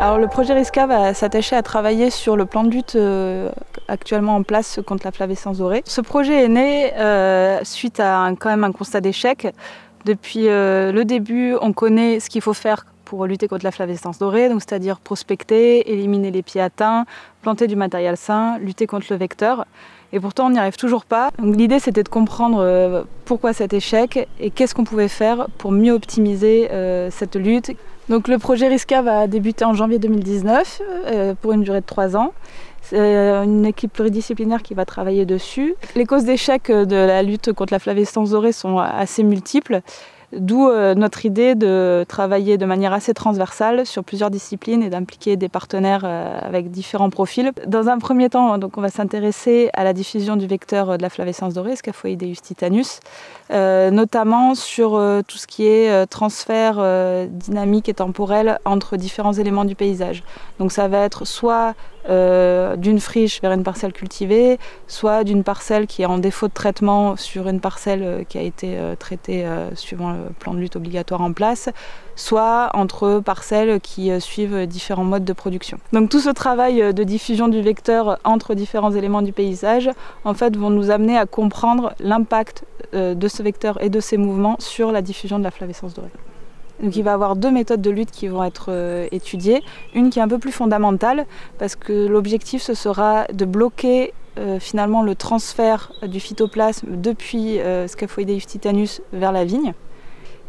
Alors le projet RISCA va s'attacher à travailler sur le plan de lutte actuellement en place contre la flavescence dorée. Ce projet est né suite à quand même un constat d'échec. Depuis le début, on connaît ce qu'il faut faire pour lutter contre la flavescence dorée, donc c'est-à-dire prospecter, éliminer les pieds atteints, planter du matériel sain, lutter contre le vecteur. Et pourtant, on n'y arrive toujours pas. L'idée, c'était de comprendre pourquoi cet échec et qu'est-ce qu'on pouvait faire pour mieux optimiser cette lutte. Donc, le projet RISCA va débuter en janvier 2019 pour une durée de 3 ans. C'est une équipe pluridisciplinaire qui va travailler dessus. Les causes d'échec de la lutte contre la flavescence dorée sont assez multiples. D'où notre idée de travailler de manière assez transversale sur plusieurs disciplines et d'impliquer des partenaires avec différents profils. Dans un premier temps, donc, on va s'intéresser à la diffusion du vecteur de la flavescence dorée, Scaphoideus titanus, notamment sur tout ce qui est transfert dynamique et temporel entre différents éléments du paysage. Donc ça va être soit d'une friche vers une parcelle cultivée, soit d'une parcelle qui est en défaut de traitement sur une parcelle qui a été traitée suivant le plan de lutte obligatoire en place, soit entre parcelles qui suivent différents modes de production. Donc tout ce travail de diffusion du vecteur entre différents éléments du paysage, en fait, vont nous amener à comprendre l'impact de ce vecteur et de ses mouvements sur la diffusion de la flavescence dorée. Donc il va y avoir 2 méthodes de lutte qui vont être étudiées. Une qui est un peu plus fondamentale, parce que l'objectif ce sera de bloquer finalement le transfert du phytoplasme depuis Scaphoideus titanus vers la vigne.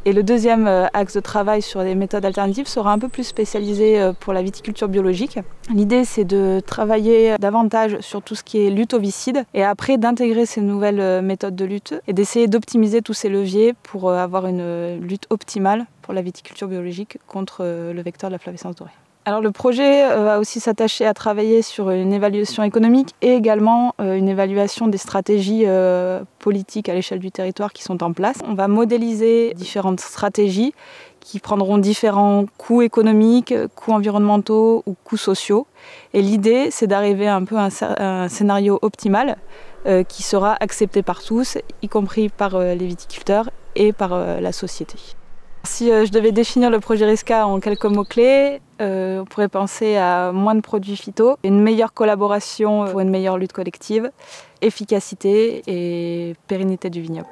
Et le deuxième axe de travail sur les méthodes alternatives sera un peu plus spécialisé pour la viticulture biologique. L'idée, c'est de travailler davantage sur tout ce qui est lutte ovicide et après d'intégrer ces nouvelles méthodes de lutte et d'essayer d'optimiser tous ces leviers pour avoir une lutte optimale pour la viticulture biologique contre le vecteur de la flavescence dorée. Alors le projet va aussi s'attacher à travailler sur une évaluation économique et également une évaluation des stratégies politiques à l'échelle du territoire qui sont en place. On va modéliser différentes stratégies qui prendront différents coûts économiques, coûts environnementaux ou coûts sociaux. Et l'idée, c'est d'arriver un peu à un scénario optimal qui sera accepté par tous, y compris par les viticulteurs et par la société. Si je devais définir le projet RISCA en quelques mots-clés, on pourrait penser à moins de produits phyto, une meilleure collaboration pour une meilleure lutte collective, efficacité et pérennité du vignoble.